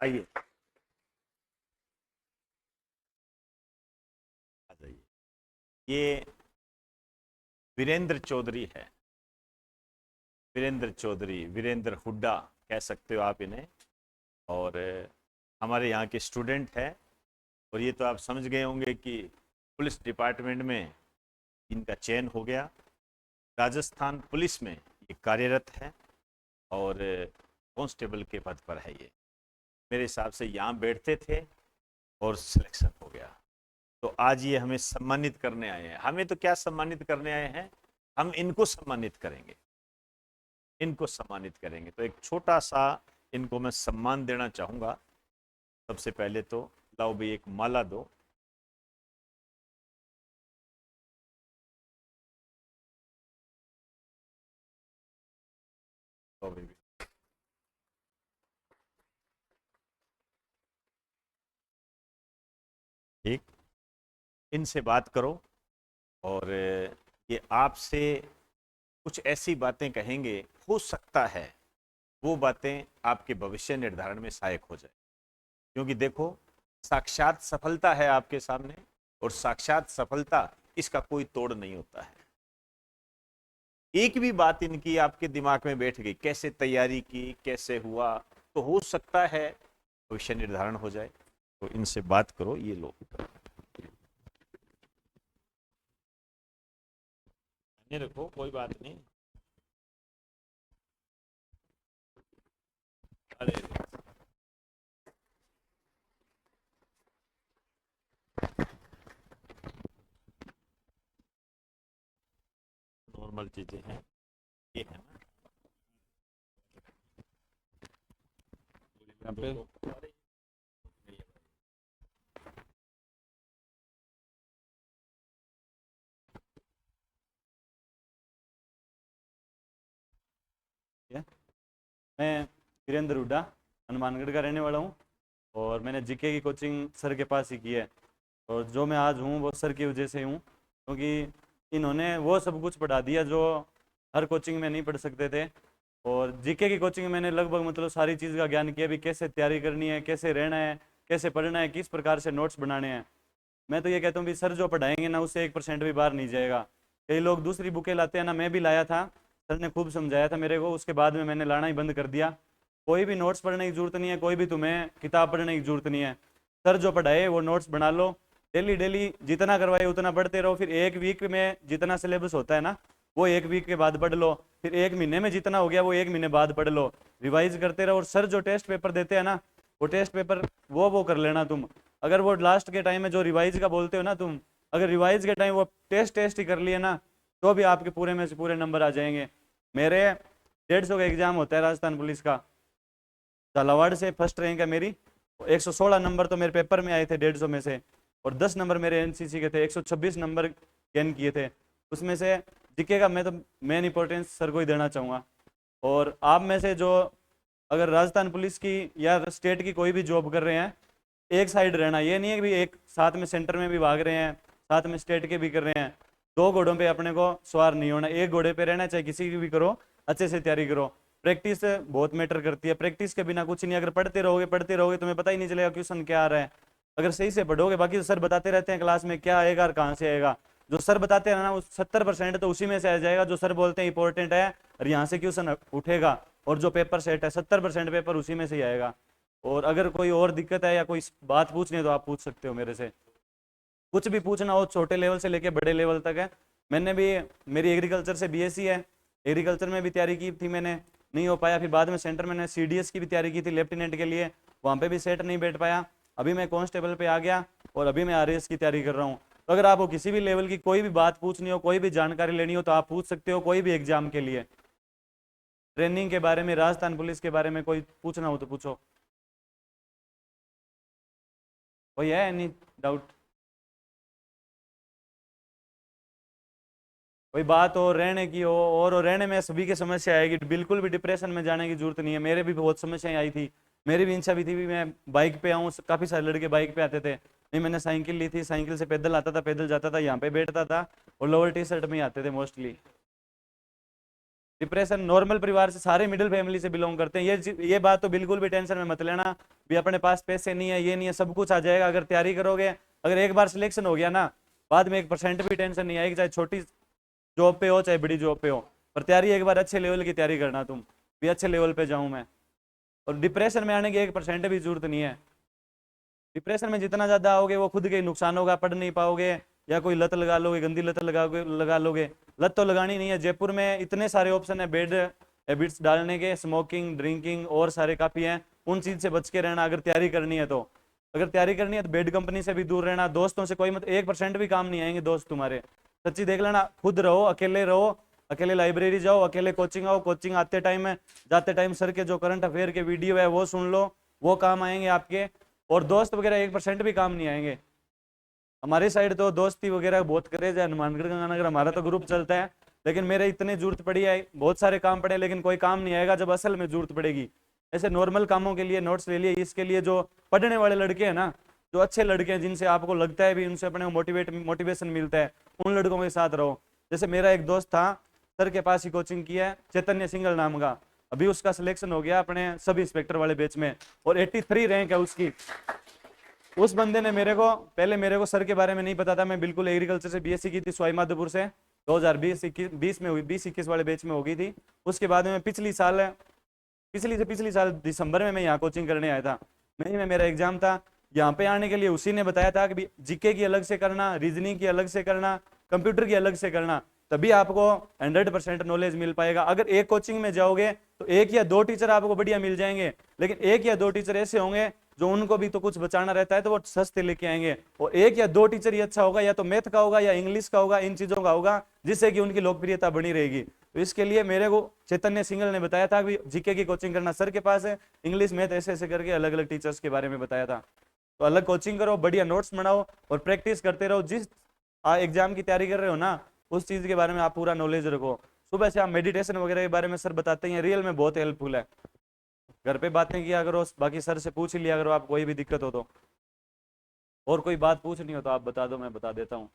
आइए आ जाइए। ये वीरेंद्र चौधरी है, वीरेंद्र चौधरी, वीरेंद्र हुड्डा कह सकते हो आप इन्हें। और हमारे यहाँ के स्टूडेंट है। और ये तो आप समझ गए होंगे कि पुलिस डिपार्टमेंट में इनका चयन हो गया। राजस्थान पुलिस में ये कार्यरत है और कांस्टेबल के पद पर है। ये मेरे हिसाब से यहाँ बैठते थे और सिलेक्शन हो गया। तो आज ये हमें सम्मानित करने आए हैं। हमें तो क्या सम्मानित करने आए हैं, हम इनको सम्मानित करेंगे, इनको सम्मानित करेंगे। तो एक छोटा सा इनको मैं सम्मान देना चाहूँगा। सबसे पहले तो लाओ भाई एक माला दो। लो भाई। ठीक, इनसे बात करो और ये आपसे कुछ ऐसी बातें कहेंगे, हो सकता है वो बातें आपके भविष्य निर्धारण में सहायक हो जाए। क्योंकि देखो, साक्षात सफलता है आपके सामने और साक्षात सफलता इसका कोई तोड़ नहीं होता है। एक भी बात इनकी आपके दिमाग में बैठ गई, कैसे तैयारी की, कैसे हुआ, तो हो सकता है भविष्य निर्धारण हो जाए। तो इनसे बात करो। ये लो, रखो, कोई बात नहीं। अरे नॉर्मल चीजें हैं ये, है ना। यहाँ पे मैं वीरेंद्र हुड्डा हनुमानगढ़ का रहने वाला हूँ और मैंने जीके की कोचिंग सर के पास ही की है। और जो मैं आज हूँ वो सर की वजह से हूँ, क्योंकि इन्होंने वो सब कुछ पढ़ा दिया जो हर कोचिंग में नहीं पढ़ सकते थे। और जीके की कोचिंग में मैंने लगभग मतलब सारी चीज़ का ज्ञान किया, भी कैसे तैयारी करनी है, कैसे रहना है, कैसे पढ़ना है, किस प्रकार से नोट्स बनाने हैं। मैं तो ये कहता हूँ भी सर जो पढ़ाएंगे ना उससे 1% भी बाहर नहीं जाएगा। कई लोग दूसरी बुकें लाते हैं ना, मैं भी लाया था, सर ने खूब समझाया था मेरे को, उसके बाद में मैंने लाना ही बंद कर दिया। कोई भी नोट्स पढ़ने की जरूरत नहीं है, कोई भी तुम्हें किताब पढ़ने की जरूरत नहीं है। सर जो पढ़ाए वो नोट्स बना लो, डेली डेली जितना करवाए उतना पढ़ते रहो। फिर एक वीक में जितना सिलेबस होता है ना वो एक वीक के बाद पढ़ लो। फिर एक महीने में जितना हो गया वो एक महीने बाद पढ़ लो। रिवाइज करते रहो। और सर जो टेस्ट पेपर देते हैं ना वो टेस्ट पेपर वो कर लेना तुम। अगर वो लास्ट के टाइम में जो रिवाइज का बोलते हो ना तुम, अगर रिवाइज के टाइम वो टेस्ट ही कर लिए ना तो भी आपके पूरे में से पूरे नंबर आ जाएंगे। मेरे 150 का एग्जाम होता है राजस्थान पुलिस का, झालावाड़ से फर्स्ट रैंक है मेरी। 116 नंबर तो मेरे पेपर में आए थे 150 में से, और 10 नंबर मेरे एनसीसी के थे। 126 नंबर गेन किए थे। उसमें से जीके का मैं तो मेन इंपॉर्टेंस सर को ही देना चाहूँगा। और आप में से जो अगर राजस्थान पुलिस की या स्टेट की कोई भी जॉब कर रहे हैं, एक साइड रहना। ये नहीं है कि एक साथ में सेंटर में भी भाग रहे हैं, साथ में स्टेट के भी कर रहे हैं। दो घोड़ों पे अपने को सवार नहीं होना, एक घोड़े पे रहना। चाहे किसी की भी करो, अच्छे से तैयारी करो। प्रैक्टिस बहुत मैटर करती है, प्रैक्टिस के बिना कुछ नहीं। अगर पढ़ते रहोगे तुम्हें पता ही नहीं चलेगा क्वेश्चन क्या आ रहा है। अगर सही से पढ़ोगे, बाकी तो सर बताते रहते हैं क्लास में क्या आएगा और कहाँ से आएगा। जो सर बताते हैं ना वो 70% तो उसी में से आ जाएगा जो सर बोलते हैं इंपॉर्टेंट है और यहाँ से क्वेश्चन उठेगा। और जो पेपर सेट है 70% पेपर उसी में से ही आएगा। और अगर कोई और दिक्कत है या कोई बात पूछनी है तो आप पूछ सकते हो मेरे से। कुछ भी पूछना हो, छोटे लेवल से लेके बड़े लेवल तक है। मैंने भी, मेरी एग्रीकल्चर से बीएससी है, एग्रीकल्चर में भी तैयारी की थी मैंने, नहीं हो पाया। फिर बाद में सेंटर मैंने सीडीएस की भी तैयारी की थी लेफ्टिनेंट के लिए, वहाँ पे भी सेट नहीं बैठ पाया। अभी मैं कांस्टेबल पे आ गया और अभी मैं आरएएस की तैयारी कर रहा हूँ। तो अगर आपको किसी भी लेवल की कोई भी बात पूछनी हो, कोई भी जानकारी लेनी हो तो आप पूछ सकते हो, कोई भी एग्जाम के लिए, ट्रेनिंग के बारे में, राजस्थान पुलिस के बारे में कोई पूछना हो तो पूछो। कोई है नहीं डाउट? कोई बात हो रहने की हो, और रहने में सभी की समस्या आएगी, बिल्कुल भी डिप्रेशन में जाने की जरूरत नहीं है। मेरे भी बहुत समस्याएं आई थी, मेरी भी इच्छा भी थी भी मैं बाइक पे आऊँ। काफ़ी सारे लड़के बाइक पे आते थे, नहीं मैंने साइकिल ली थी, साइकिल से पैदल आता था, पैदल जाता था, यहाँ पे बैठता था और लोअर टी शर्ट में ही आते थे मोस्टली। डिप्रेशन नॉर्मल परिवार से, सारे मिडिल फैमिली से बिलोंग करते हैं। ये बात तो बिल्कुल भी टेंशन में मत लेना, भी अपने पास पैसे नहीं है, ये नहीं है, सब कुछ आ जाएगा अगर तैयारी करोगे। अगर एक बार सिलेक्शन हो गया ना, बाद में 1% भी टेंशन नहीं आएगी, चाहे छोटी जॉब पे हो चाहे बड़ी जॉब पे हो। पर तैयारी एक बार अच्छे लेवल की तैयारी करना, तुम भी अच्छे लेवल पे जाऊं मैं। और डिप्रेशन में आने की 1% भी जरूरत नहीं है। डिप्रेशन में जितना ज्यादा आओगे वो खुद के ही नुकसान होगा, पढ़ नहीं पाओगे, या कोई लत लगा लोगे, गंदी लत लगा लोगे। लत तो लगानी नहीं है, जयपुर में इतने सारे ऑप्शन है बैड हैबिट्स डालने के, स्मोकिंग, ड्रिंकिंग और सारे काफी हैं। उन चीज से बच के रहना अगर तैयारी करनी है तो। अगर तैयारी करनी है तो बेड कंपनी से भी दूर रहना, दोस्तों से कोई मत 1% भी काम नहीं आएंगे दोस्त तुम्हारे, सच्ची देख लेना। खुद रहो, अकेले रहो, अकेले लाइब्रेरी जाओ, अकेले कोचिंग आओ, कोचिंग आते टाइम है जाते टाइम सर के जो करंट अफेयर के वीडियो है वो सुन लो, वो काम आएंगे आपके। और दोस्त वगैरह 1% भी काम नहीं आएंगे। हमारी साइड तो दोस्ती वगैरह बहुत करे जाए, हनुमानगढ़ गंगानगर हमारा तो ग्रुप चलता है, लेकिन मेरे इतनी जरूरत पड़ी है, बहुत सारे काम पड़े, लेकिन कोई काम नहीं आएगा जब असल में जरूरत पड़ेगी। ऐसे नॉर्मल कामों के लिए नोट्स ले लिए, इसके लिए जो पढ़ने वाले लड़के हैं ना, जो अच्छे लड़के हैं जिनसे आपको लगता है भी उनसे अपने को मोटिवेशन मिलता है, उन लड़कों के साथ रहो। जैसे मेरा एक दोस्त था, सर के पास ही कोचिंग किया है, चैतन्य सिंगल नाम का, अभी उसका सिलेक्शन हो गया अपने सब इंस्पेक्टर वाले बैच में और 83 रैंक है उसकी। उस बंदे ने मेरे को सर के बारे में नहीं पता था, मैं बिल्कुल एग्रीकल्चर से बीएससी की थी सवाई माधोपुर से, 2020-21 में हुई, 20-21 वाले बैच में हो गई थी। उसके बाद में पिछली साल दिसंबर में मैं यहाँ कोचिंग करने आया था। मई में मेरा एग्जाम था, यहाँ पे आने के लिए उसी ने बताया था कि जीके की अलग से करना, रीजनिंग की अलग से करना, कंप्यूटर की अलग से करना, तभी आपको 100% नॉलेज मिल पाएगा। अगर एक कोचिंग में जाओगे तो 1 या 2 टीचर आपको बढ़िया मिल जाएंगे, लेकिन 1 या 2 टीचर ऐसे होंगे जो उनको भी तो कुछ बचाना रहता है, तो वो सस्ते लेके आएंगे। और 1 या 2 टीचर ही अच्छा होगा, या तो मैथ का होगा या इंग्लिश का होगा, इन चीजों का होगा, जिससे कि उनकी लोकप्रियता बनी रहेगी। तो इसके लिए मेरे को चैतन्य सिंगल ने बताया था कि जीके की कोचिंग करना सर के पास है, इंग्लिश मैथ ऐसे ऐसे करके अलग अलग टीचर्स के बारे में बताया था। तो अलग कोचिंग करो, बढ़िया नोट्स बनाओ और प्रैक्टिस करते रहो। जिस एग्जाम की तैयारी कर रहे हो ना, उस चीज के बारे में आप पूरा नॉलेज रखो। सुबह से आप मेडिटेशन वगैरह के बारे में सर बताते हैं, रियल में बहुत हेल्पफुल है। घर पे बातें किया करो, बाकी सर से पूछ ही लिया करो आप कोई भी दिक्कत हो तो। और कोई बात पूछनी हो तो आप बता दो, मैं बता देता हूँ।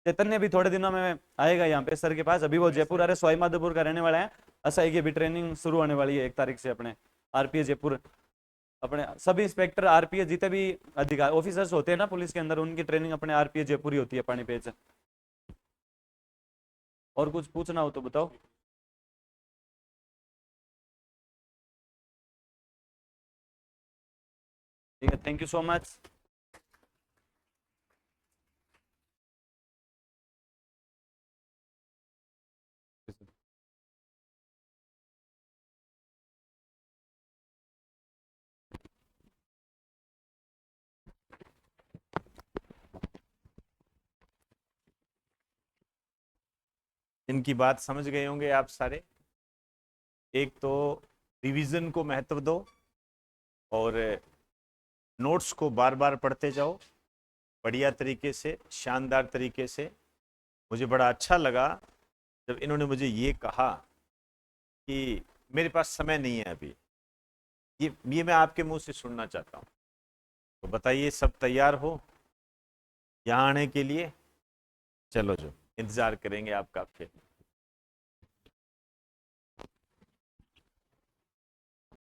चैतन्य भी थोड़े दिनों में आएगा यहाँ पे सर के पास, अभी वो जयपुर अरे सवाई माधोपुर का रहने वाला है। एसआई की भी ट्रेनिंग शुरू होने वाली है 1 तारीख से अपने आरपीएस जयपुर। अपने सभी इंस्पेक्टर आरपीएस जितने भी अधिकारी ऑफिसर्स होते हैं ना पुलिस के अंदर, उनकी ट्रेनिंग अपने आरपीएस जयपुर ही होती है पानीपत से। और कुछ पूछना हो तो बताओ। ठीक है, थैंक यू सो मच। इनकी बात समझ गए होंगे आप सारे। एक तो रिवीजन को महत्व दो और नोट्स को बार बार पढ़ते जाओ बढ़िया तरीके से, शानदार तरीके से। मुझे बड़ा अच्छा लगा जब इन्होंने मुझे ये कहा कि मेरे पास समय नहीं है अभी। ये मैं आपके मुंह से सुनना चाहता हूँ। तो बताइए, सब तैयार हो यहाँ आने के लिए? चलो जो इंतजार करेंगे आपका फिर।